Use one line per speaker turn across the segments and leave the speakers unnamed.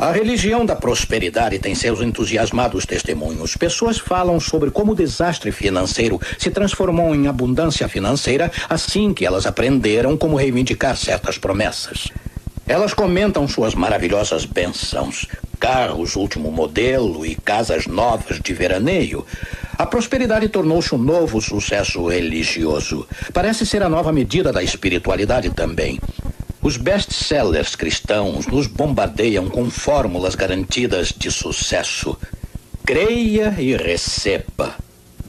A religião da prosperidade tem seus entusiasmados testemunhos. Pessoas falam sobre como o desastre financeiro se transformou em abundância financeira assim que elas aprenderam como reivindicar certas promessas. Elas comentam suas maravilhosas bênçãos, carros último modelo e casas novas de veraneio. A prosperidade tornou-se um novo sucesso religioso. Parece ser a nova medida da espiritualidade também. Os best-sellers cristãos nos bombardeiam com fórmulas garantidas de sucesso. Creia e receba.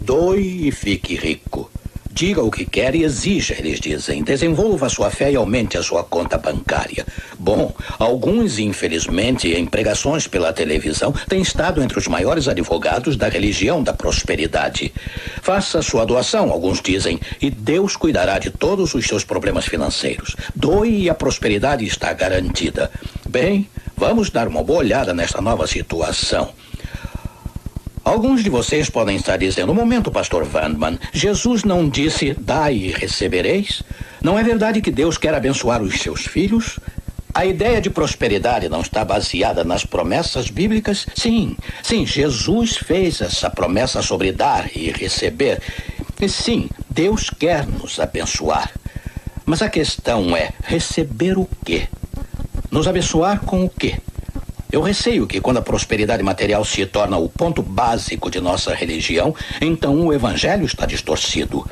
Doe e fique rico. Diga o que quer e exija, eles dizem. Desenvolva sua fé e aumente a sua conta bancária. Bom, alguns, infelizmente, em pregações pela televisão, têm estado entre os maiores advogados da religião da prosperidade. Faça sua doação, alguns dizem, e Deus cuidará de todos os seus problemas financeiros. Doe e a prosperidade está garantida. Bem, vamos dar uma boa olhada nesta nova situação. Alguns de vocês podem estar dizendo, um momento, pastor Vandman, Jesus não disse, dai e recebereis? Não é verdade que Deus quer abençoar os seus filhos? A ideia de prosperidade não está baseada nas promessas bíblicas? Sim, Jesus fez essa promessa sobre dar e receber. E sim, Deus quer nos abençoar. Mas a questão é, receber o quê? Nos abençoar com o quê? Eu receio que quando a prosperidade material se torna o ponto básico de nossa religião, então o evangelho está distorcido.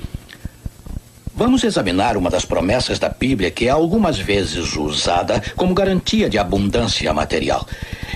Vamos examinar uma das promessas da Bíblia que é algumas vezes usada como garantia de abundância material.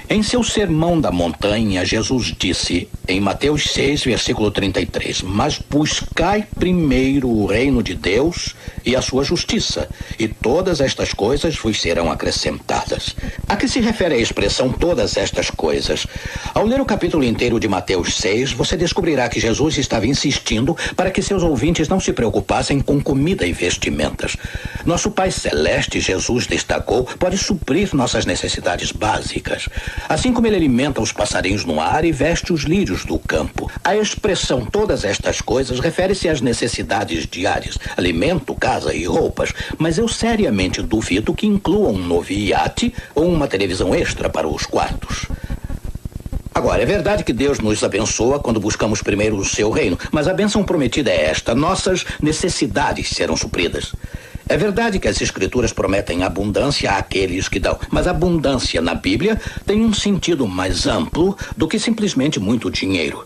Em seu sermão da montanha, Jesus disse, em Mateus 6, versículo 33, mas buscai primeiro o reino de Deus e a sua justiça, e todas estas coisas vos serão acrescentadas. A que se refere a expressão todas estas coisas? Ao ler o capítulo inteiro de Mateus 6, você descobrirá que Jesus estava insistindo para que seus ouvintes não se preocupassem com comida e vestimentas. Nosso Pai Celeste, Jesus destacou, pode suprir nossas necessidades básicas. Assim como ele alimenta os passarinhos no ar e veste os lírios do campo. A expressão todas estas coisas refere-se às necessidades diárias, alimento, casa e roupas, mas eu seriamente duvido que inclua um novo iate ou uma televisão extra para os quartos. Agora, é verdade que Deus nos abençoa quando buscamos primeiro o seu reino, mas a bênção prometida é esta, nossas necessidades serão supridas. É verdade que as escrituras prometem abundância àqueles que dão, mas abundância na Bíblia tem um sentido mais amplo do que simplesmente muito dinheiro.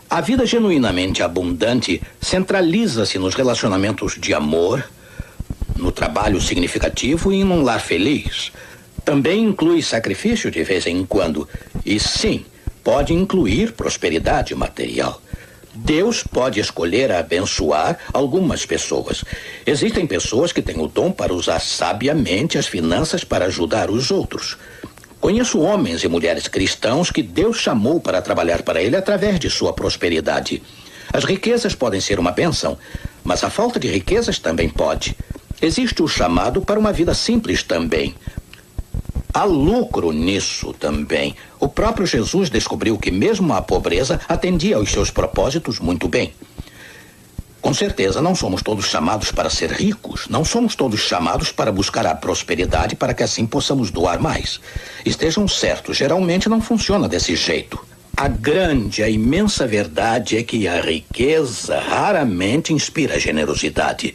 A vida genuinamente abundante centraliza-se nos relacionamentos de amor, no trabalho significativo e em um lar feliz. Também inclui sacrifício de vez em quando, e sim, pode incluir prosperidade material. Deus pode escolher abençoar algumas pessoas. Existem pessoas que têm o dom para usar sabiamente as finanças para ajudar os outros. Conheço homens e mulheres cristãos que Deus chamou para trabalhar para ele através de sua prosperidade. As riquezas podem ser uma bênção, mas a falta de riquezas também pode. Existe o chamado para uma vida simples também. Há lucro nisso também. O próprio Jesus descobriu que mesmo a pobreza atendia aos seus propósitos muito bem. Com certeza, não somos todos chamados para ser ricos. Não somos todos chamados para buscar a prosperidade para que assim possamos doar mais. Estejam certos, geralmente não funciona desse jeito. A imensa verdade é que a riqueza raramente inspira generosidade.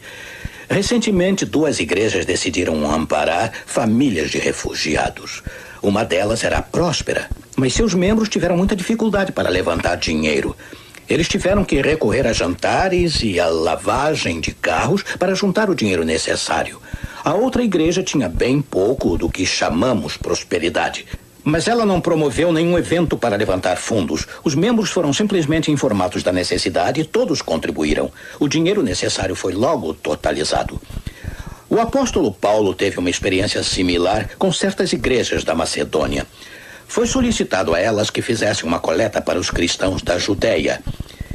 Recentemente, 2 igrejas decidiram amparar famílias de refugiados. Uma delas era próspera, mas seus membros tiveram muita dificuldade para levantar dinheiro. Eles tiveram que recorrer a jantares e a lavagem de carros para juntar o dinheiro necessário. A outra igreja tinha bem pouco do que chamamos prosperidade. Mas ela não promoveu nenhum evento para levantar fundos. Os membros foram simplesmente informados da necessidade e todos contribuíram. O dinheiro necessário foi logo totalizado. O apóstolo Paulo teve uma experiência similar com certas igrejas da Macedônia. Foi solicitado a elas que fizessem uma coleta para os cristãos da Judéia.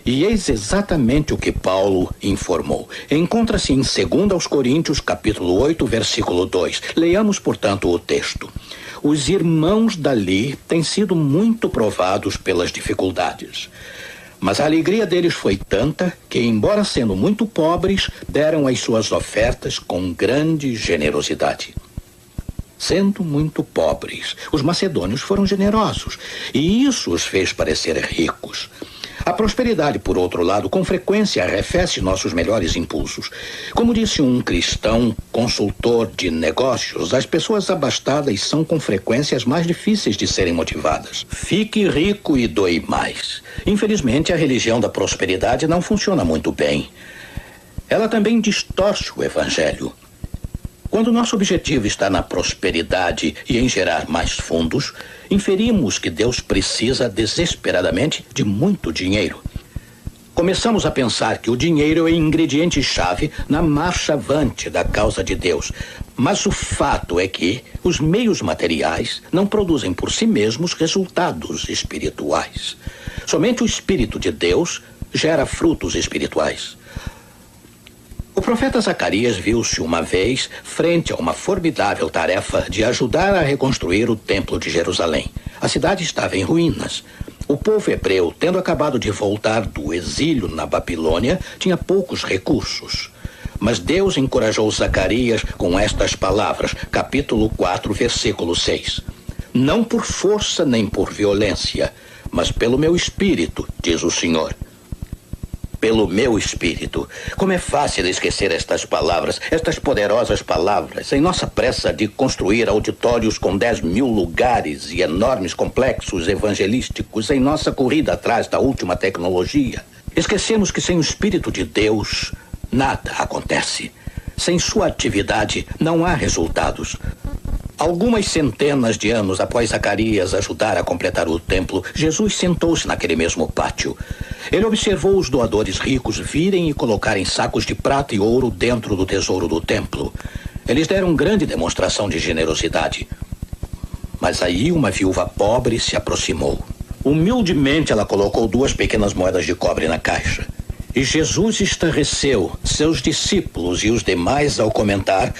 E eis exatamente o que Paulo informou. Encontra-se em 2 Coríntios, capítulo 8, versículo 2. Leiamos, portanto, o texto. Os irmãos dali têm sido muito provados pelas dificuldades. Mas a alegria deles foi tanta que, embora sendo muito pobres, deram as suas ofertas com grande generosidade. Sendo muito pobres, os macedônios foram generosos, e isso os fez parecer ricos. A prosperidade, por outro lado, com frequência arrefece nossos melhores impulsos. Como disse um cristão consultor de negócios, as pessoas abastadas são com frequência as mais difíceis de serem motivadas. Fique rico e doe mais. Infelizmente, a religião da prosperidade não funciona muito bem. Ela também distorce o evangelho. Quando nosso objetivo está na prosperidade e em gerar mais fundos, inferimos que Deus precisa desesperadamente de muito dinheiro. Começamos a pensar que o dinheiro é o ingrediente-chave na marcha avante da causa de Deus. Mas o fato é que os meios materiais não produzem por si mesmos resultados espirituais. Somente o Espírito de Deus gera frutos espirituais. O profeta Zacarias viu-se uma vez frente a uma formidável tarefa de ajudar a reconstruir o templo de Jerusalém. A cidade estava em ruínas. O povo hebreu, tendo acabado de voltar do exílio na Babilônia, tinha poucos recursos. Mas Deus encorajou Zacarias com estas palavras, capítulo 4, versículo 6. Não por força nem por violência, mas pelo meu espírito, diz o Senhor. Pelo meu espírito. Como é fácil esquecer estas palavras, estas poderosas palavras, em nossa pressa de construir auditórios com 10.000 lugares e enormes complexos evangelísticos, em nossa corrida atrás da última tecnologia. Esquecemos que sem o Espírito de Deus, nada acontece. Sem sua atividade, não há resultados. Algumas centenas de anos após Zacarias ajudar a completar o templo, Jesus sentou-se naquele mesmo pátio. Ele observou os doadores ricos virem e colocarem sacos de prata e ouro dentro do tesouro do templo. Eles deram grande demonstração de generosidade. Mas aí uma viúva pobre se aproximou. Humildemente ela colocou 2 pequenas moedas de cobre na caixa. E Jesus estarreceu seus discípulos e os demais ao comentar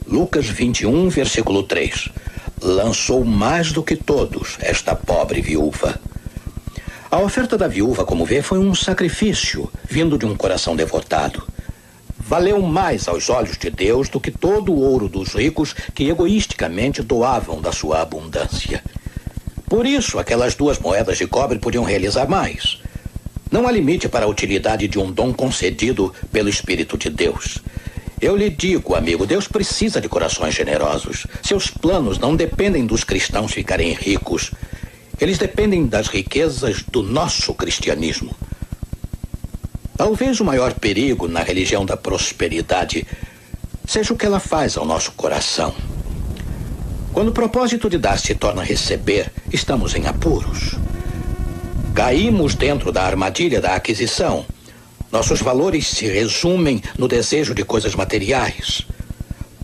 Lucas 21, versículo 3. Lançou mais do que todos esta pobre viúva. A oferta da viúva, como vê, foi um sacrifício vindo de um coração devotado. Valeu mais aos olhos de Deus do que todo o ouro dos ricos que egoisticamente doavam da sua abundância. Por isso, aquelas 2 moedas de cobre podiam realizar mais. Não há limite para a utilidade de um dom concedido pelo Espírito de Deus. Eu lhe digo, amigo, Deus precisa de corações generosos. Seus planos não dependem dos cristãos ficarem ricos. Eles dependem das riquezas do nosso cristianismo. Talvez o maior perigo na religião da prosperidade seja o que ela faz ao nosso coração. Quando o propósito de dar se torna receber, estamos em apuros. Caímos dentro da armadilha da aquisição. Nossos valores se resumem no desejo de coisas materiais.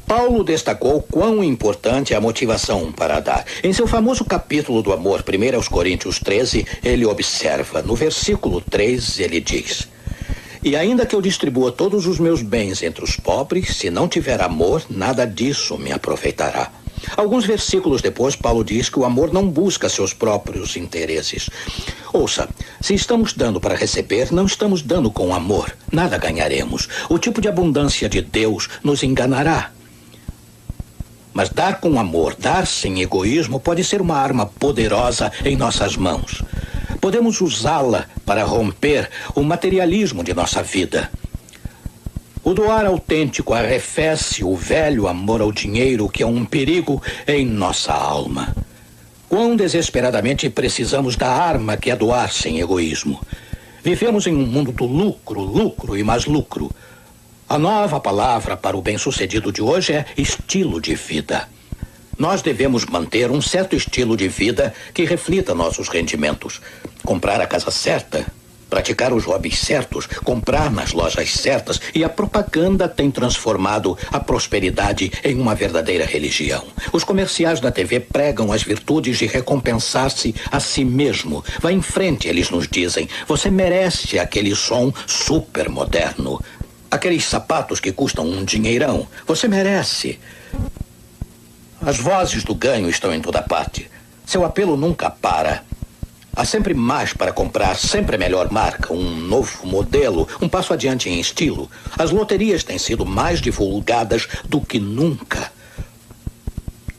Paulo destacou quão importante é a motivação para dar. Em seu famoso capítulo do amor, 1 aos Coríntios 13, ele observa. No versículo 3, ele diz: E ainda que eu distribua todos os meus bens entre os pobres, se não tiver amor, nada disso me aproveitará. Alguns versículos depois, Paulo diz que o amor não busca seus próprios interesses. Ouça, se estamos dando para receber, não estamos dando com amor. Nada ganharemos. O tipo de abundância de Deus nos enganará. Mas dar com amor, dar sem egoísmo, pode ser uma arma poderosa em nossas mãos. Podemos usá-la para romper o materialismo de nossa vida. O doar autêntico arrefece o velho amor ao dinheiro, que é um perigo em nossa alma. Quão desesperadamente precisamos da arma que é doar sem egoísmo. Vivemos em um mundo do lucro, lucro e mais lucro. A nova palavra para o bem-sucedido de hoje é estilo de vida. Nós devemos manter um certo estilo de vida que reflita nossos rendimentos. Comprar a casa certa, praticar os hobbies certos, comprar nas lojas certas, e a propaganda tem transformado a prosperidade em uma verdadeira religião. Os comerciais da TV pregam as virtudes de recompensar-se a si mesmo. Vá em frente, eles nos dizem. Você merece aquele som super moderno. Aqueles sapatos que custam um dinheirão. Você merece. As vozes do ganho estão em toda parte. Seu apelo nunca para. Há sempre mais para comprar, sempre a melhor marca, um novo modelo, um passo adiante em estilo. As loterias têm sido mais divulgadas do que nunca.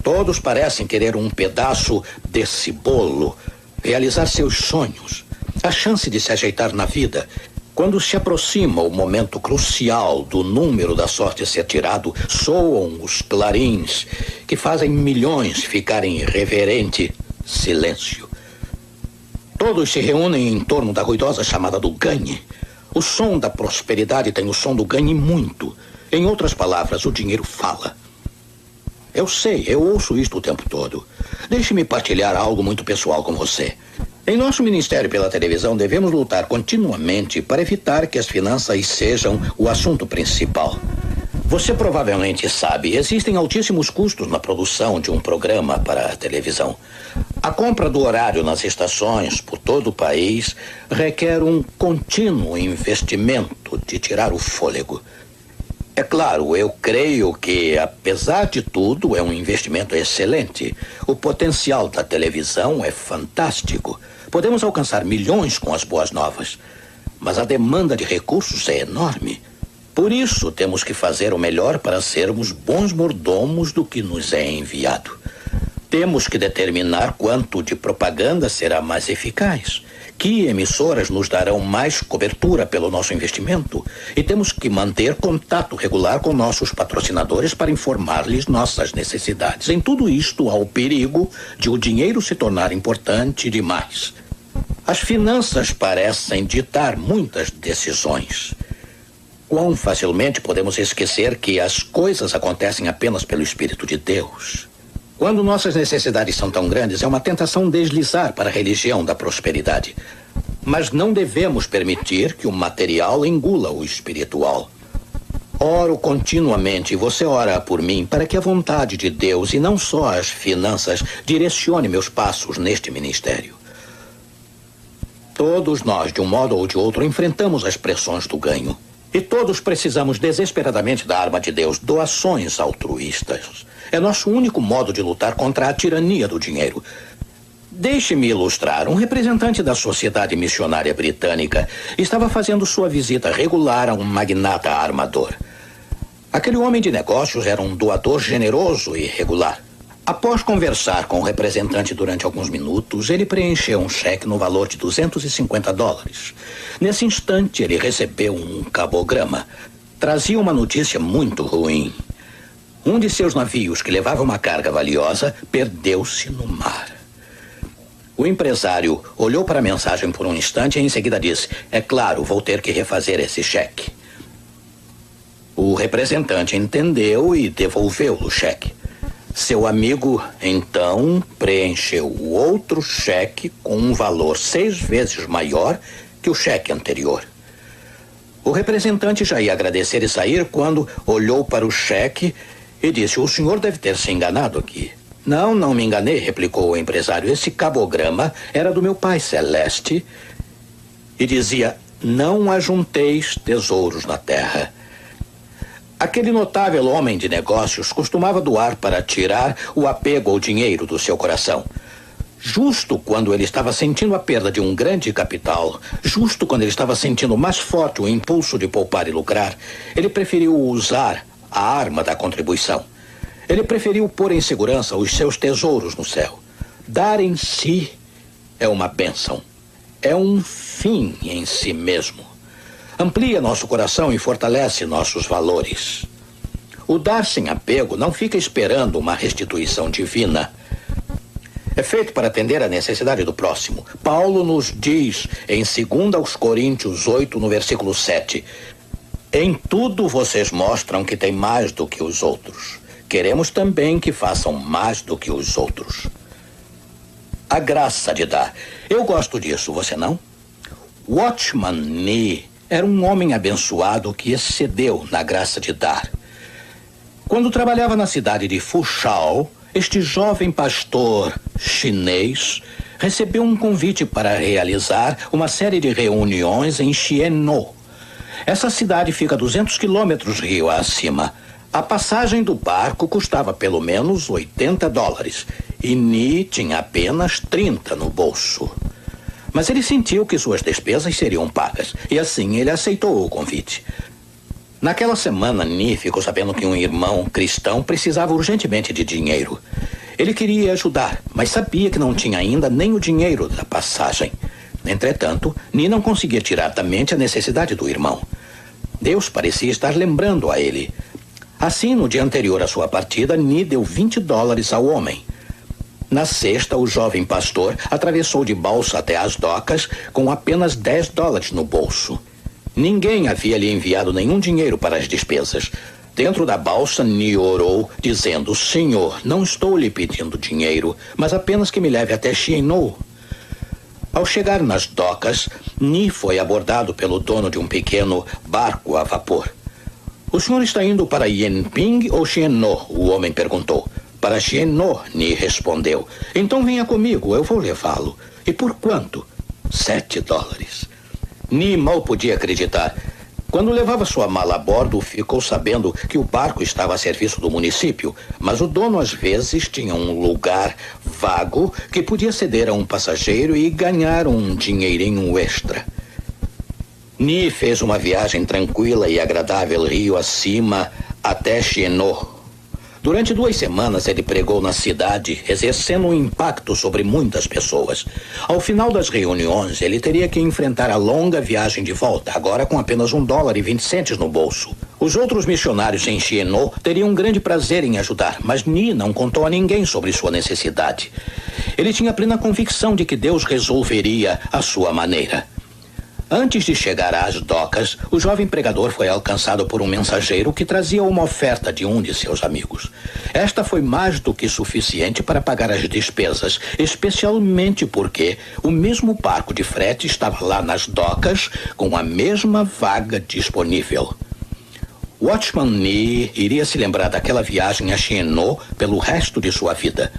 Todos parecem querer um pedaço desse bolo, realizar seus sonhos, a chance de se ajeitar na vida. Quando se aproxima o momento crucial do número da sorte ser tirado, soam os clarins que fazem milhões ficarem em reverente silêncio. Todos se reúnem em torno da ruidosa chamada do ganhe. O som da prosperidade tem o som do ganhe muito. Em outras palavras, o dinheiro fala. Eu sei, eu ouço isto o tempo todo. Deixe-me partilhar algo muito pessoal com você. Em nosso ministério pela televisão, devemos lutar continuamente para evitar que as finanças sejam o assunto principal. Você provavelmente sabe, existem altíssimos custos na produção de um programa para a televisão. A compra do horário nas estações por todo o país requer um contínuo investimento de tirar o fôlego. É claro, eu creio que, apesar de tudo, é um investimento excelente. O potencial da televisão é fantástico. Podemos alcançar milhões com as boas novas, mas a demanda de recursos é enorme. Por isso, temos que fazer o melhor para sermos bons mordomos do que nos é enviado. Temos que determinar quanto de propaganda será mais eficaz, que emissoras nos darão mais cobertura pelo nosso investimento, e temos que manter contato regular com nossos patrocinadores para informar-lhes nossas necessidades. Em tudo isto, há o perigo de o dinheiro se tornar importante demais. As finanças parecem ditar muitas decisões. Quão facilmente podemos esquecer que as coisas acontecem apenas pelo Espírito de Deus. Quando nossas necessidades são tão grandes, é uma tentação deslizar para a religião da prosperidade. Mas não devemos permitir que o material engula o espiritual. Oro continuamente, e você ora por mim, para que a vontade de Deus, e não só as finanças, direcione meus passos neste ministério. Todos nós, de um modo ou de outro, enfrentamos as pressões do ganho. E todos precisamos desesperadamente da arma de Deus, doações altruístas. É nosso único modo de lutar contra a tirania do dinheiro. Deixe-me ilustrar. Um representante da Sociedade Missionária Britânica estava fazendo sua visita regular a um magnata armador. Aquele homem de negócios era um doador generoso e regular. Após conversar com o representante durante alguns minutos, ele preencheu um cheque no valor de $250. Nesse instante, ele recebeu um cabograma. Trazia uma notícia muito ruim. Um de seus navios, que levava uma carga valiosa, perdeu-se no mar. O empresário olhou para a mensagem por um instante e em seguida disse: "É claro, vou ter que refazer esse cheque." O representante entendeu e devolveu o cheque. Seu amigo, então, preencheu o outro cheque com um valor 6 vezes maior que o cheque anterior. O representante já ia agradecer e sair quando olhou para o cheque e disse: "O senhor deve ter se enganado aqui." "Não, não me enganei", replicou o empresário. "Esse cabograma era do meu Pai Celeste e dizia: não ajunteis tesouros na terra." Aquele notável homem de negócios costumava doar para tirar o apego ao dinheiro do seu coração. Justo quando ele estava sentindo a perda de um grande capital, justo quando ele estava sentindo mais forte o impulso de poupar e lucrar, ele preferiu usar a arma da contribuição. Ele preferiu pôr em segurança os seus tesouros no céu. Dar em si é uma bênção. É um fim em si mesmo. Amplia nosso coração e fortalece nossos valores. O dar sem apego não fica esperando uma restituição divina. É feito para atender à necessidade do próximo. Paulo nos diz em 2 Coríntios 8, no versículo 7, "Em tudo vocês mostram que têm mais do que os outros. Queremos também que façam mais do que os outros." A graça de dar. Eu gosto disso, você não? Watchman Nee era um homem abençoado que excedeu na graça de dar. Quando trabalhava na cidade de Fuzhou, este jovem pastor chinês recebeu um convite para realizar uma série de reuniões em Xiannou. Essa cidade fica a 200 quilômetros rio acima. A passagem do barco custava pelo menos $80 e Nee tinha apenas 30 no bolso. Mas ele sentiu que suas despesas seriam pagas, e assim ele aceitou o convite. Naquela semana, Ni ficou sabendo que um irmão cristão precisava urgentemente de dinheiro. Ele queria ajudar, mas sabia que não tinha ainda nem o dinheiro da passagem. Entretanto, Ni não conseguia tirar da mente a necessidade do irmão. Deus parecia estar lembrando a ele. Assim, no dia anterior à sua partida, Ni deu $20 ao homem. Na sexta, o jovem pastor atravessou de balsa até as docas com apenas $10 no bolso. Ninguém havia lhe enviado nenhum dinheiro para as despesas. Dentro da balsa, Ni orou, dizendo: Senhor, não estou lhe pedindo dinheiro, mas apenas que me leve até Xianou. Ao chegar nas docas, Ni foi abordado pelo dono de um pequeno barco a vapor. O senhor está indo para Yanping ou Xianou? O homem perguntou. Para Xianou, Ni respondeu. Então venha comigo, eu vou levá-lo. E por quanto? $7. Ni mal podia acreditar. Quando levava sua mala a bordo, ficou sabendo que o barco estava a serviço do município, mas o dono às vezes tinha um lugar vago que podia ceder a um passageiro e ganhar um dinheirinho extra. Ni fez uma viagem tranquila e agradável rio acima até Xianou. Durante 2 semanas ele pregou na cidade, exercendo um impacto sobre muitas pessoas. Ao final das reuniões, ele teria que enfrentar a longa viagem de volta, agora com apenas $1,20 no bolso. Os outros missionários em Xianou teriam um grande prazer em ajudar, mas Ni não contou a ninguém sobre sua necessidade. Ele tinha plena convicção de que Deus resolveria à sua maneira. Antes de chegar às docas, o jovem pregador foi alcançado por um mensageiro que trazia uma oferta de um de seus amigos. Esta foi mais do que suficiente para pagar as despesas, especialmente porque o mesmo barco de frete estava lá nas docas com a mesma vaga disponível. Watchman Nee iria se lembrar daquela viagem a Xianou pelo resto de sua vida.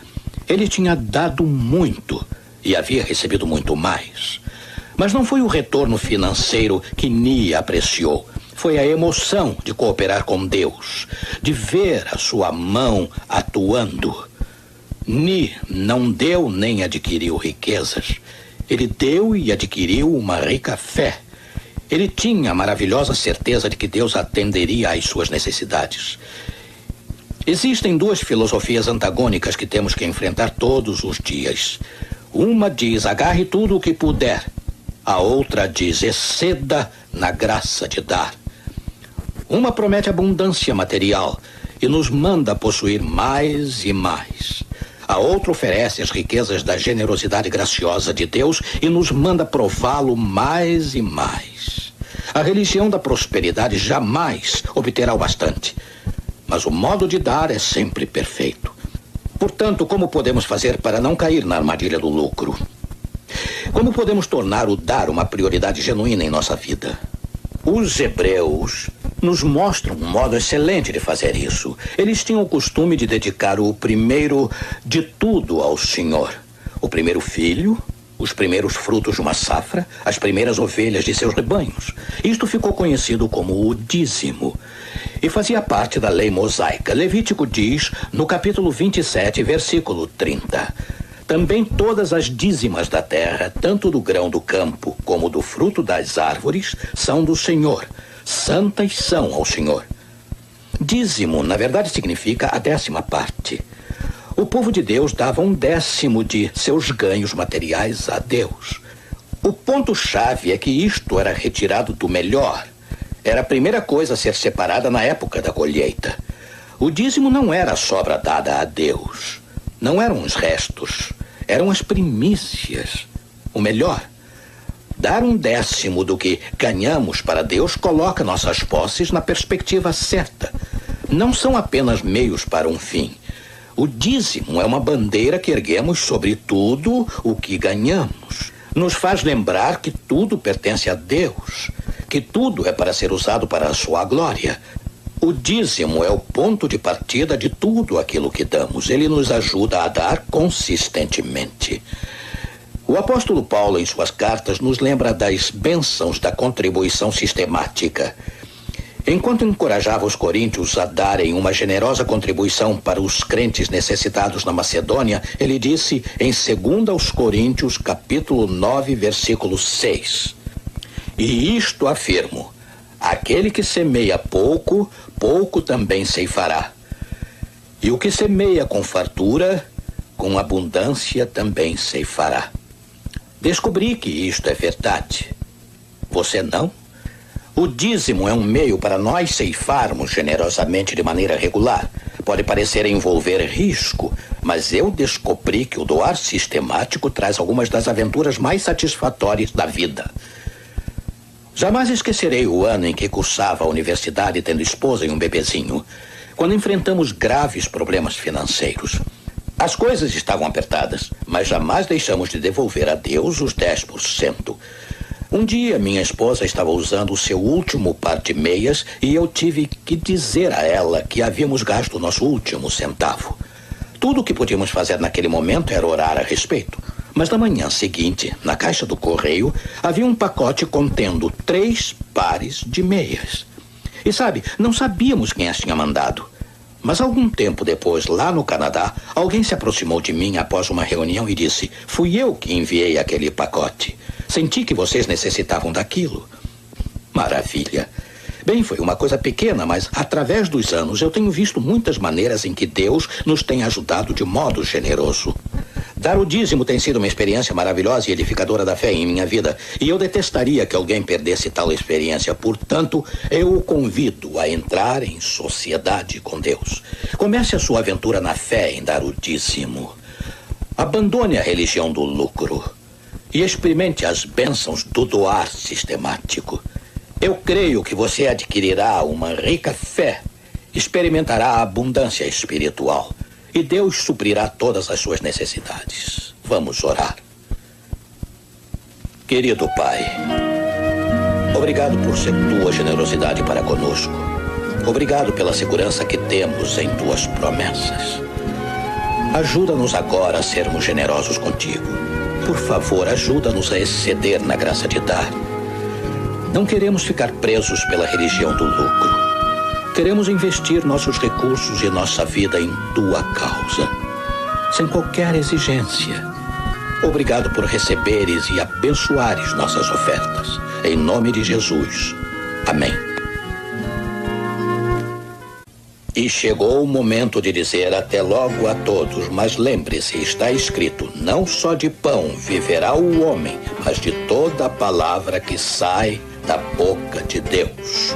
Ele tinha dado muito e havia recebido muito mais. Mas não foi o retorno financeiro que Nee apreciou. Foi a emoção de cooperar com Deus, de ver a sua mão atuando. Nee não deu nem adquiriu riquezas. Ele deu e adquiriu uma rica fé. Ele tinha a maravilhosa certeza de que Deus atenderia às suas necessidades. Existem 2 filosofias antagônicas que temos que enfrentar todos os dias. Uma diz: agarre tudo o que puder. A outra diz: exceda na graça de dar. Uma promete abundância material e nos manda possuir mais e mais. A outra oferece as riquezas da generosidade graciosa de Deus e nos manda prová-lo mais e mais. A religião da prosperidade jamais obterá o bastante, mas o modo de dar é sempre perfeito. Portanto, como podemos fazer para não cair na armadilha do lucro? Como podemos tornar o dar uma prioridade genuína em nossa vida? Os hebreus nos mostram um modo excelente de fazer isso. Eles tinham o costume de dedicar o primeiro de tudo ao Senhor. O primeiro filho, os primeiros frutos de uma safra, as primeiras ovelhas de seus rebanhos. Isto ficou conhecido como o dízimo e fazia parte da lei mosaica. Levítico diz, no capítulo 27, versículo 30... Também todas as dízimas da terra, tanto do grão do campo como do fruto das árvores, são do Senhor. Santas são ao Senhor. Dízimo, na verdade, significa a 10ª parte. O povo de Deus dava 1/10 de seus ganhos materiais a Deus. O ponto-chave é que isto era retirado do melhor. Era a primeira coisa a ser separada na época da colheita. O dízimo não era a sobra dada a Deus. Não eram os restos. Eram as primícias, o melhor. Dar 1/10 do que ganhamos para Deus coloca nossas posses na perspectiva certa. Não são apenas meios para um fim. O dízimo é uma bandeira que erguemos sobre tudo o que ganhamos. Nos faz lembrar que tudo pertence a Deus, que tudo é para ser usado para a sua glória. O dízimo é o ponto de partida de tudo aquilo que damos. Ele nos ajuda a dar consistentemente. O apóstolo Paulo, em suas cartas, nos lembra das bênçãos da contribuição sistemática. Enquanto encorajava os coríntios a darem uma generosa contribuição para os crentes necessitados na Macedônia, ele disse em 2 Coríntios, capítulo 9, versículo 6: E isto afirmo: Aquele que semeia pouco, pouco também ceifará. E o que semeia com fartura, com abundância também ceifará. Descobri que isto é verdade. Você não? O dízimo é um meio para nós ceifarmos generosamente de maneira regular. Pode parecer envolver risco, mas eu descobri que o doar sistemático traz algumas das aventuras mais satisfatórias da vida. Jamais esquecerei o ano em que cursava a universidade tendo esposa e um bebezinho, quando enfrentamos graves problemas financeiros. As coisas estavam apertadas, mas jamais deixamos de devolver a Deus os 10%. Um dia, minha esposa estava usando o seu último par de meias e eu tive que dizer a ela que havíamos gasto o nosso último centavo. Tudo o que podíamos fazer naquele momento era orar a respeito. Mas na manhã seguinte, na caixa do correio, havia um pacote contendo 3 pares de meias. E sabe, não sabíamos quem as tinha mandado. Mas algum tempo depois, lá no Canadá, alguém se aproximou de mim após uma reunião e disse: fui eu que enviei aquele pacote. Senti que vocês necessitavam daquilo. Maravilha. Bem, foi uma coisa pequena, mas através dos anos eu tenho visto muitas maneiras em que Deus nos tem ajudado de modo generoso. Dar o dízimo tem sido uma experiência maravilhosa e edificadora da fé em minha vida, e eu detestaria que alguém perdesse tal experiência. Portanto, eu o convido a entrar em sociedade com Deus. Comece a sua aventura na fé em dar o dízimo. Abandone a religião do lucro e experimente as bênçãos do doar sistemático. Eu creio que você adquirirá uma rica fé, experimentará a abundância espiritual e Deus suprirá todas as suas necessidades. Vamos orar. Querido Pai, obrigado por ser tua generosidade para conosco. Obrigado pela segurança que temos em tuas promessas. Ajuda-nos agora a sermos generosos contigo. Por favor, ajuda-nos a exceder na graça de dar. Não queremos ficar presos pela religião do lucro. Queremos investir nossos recursos e nossa vida em tua causa, sem qualquer exigência. Obrigado por receberes e abençoares nossas ofertas. Em nome de Jesus. Amém. E chegou o momento de dizer até logo a todos, mas lembre-se, está escrito: não só de pão viverá o homem, mas de toda a palavra que sai da boca de Deus.